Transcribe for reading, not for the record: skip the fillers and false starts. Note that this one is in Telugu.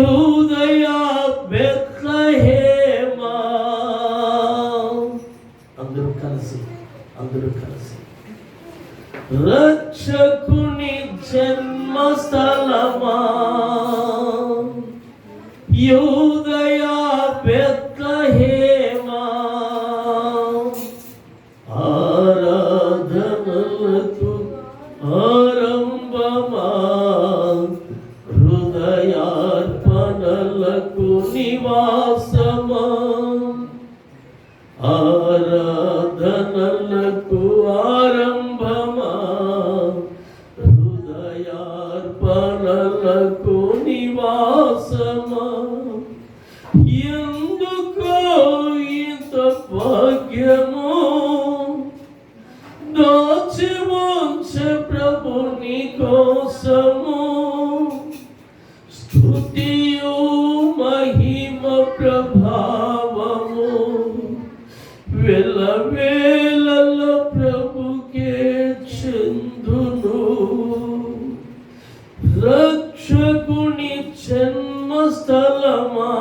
యూదయా బెత్లెహేమా. అందరూ కలిసి రక్షకుని జన్మస్థలమా, యూదయా బెత్లెహేమా. ఆరాధనలకు ఆరంభమా, హృదయార్పణలకు నివాసమా. ఆరాధనలకు ఆరంభమా, హృదయార్పణలకు నివాసమా. ఎందుకో ఇంత భాగ్యము దాచి ఉంచే ప్రభుని కోసము. స్తుతియు మహిమ ప్రభావము వెలవేళల ప్రభుకే చెందును. రక్షకుని జన్మస్థలమా,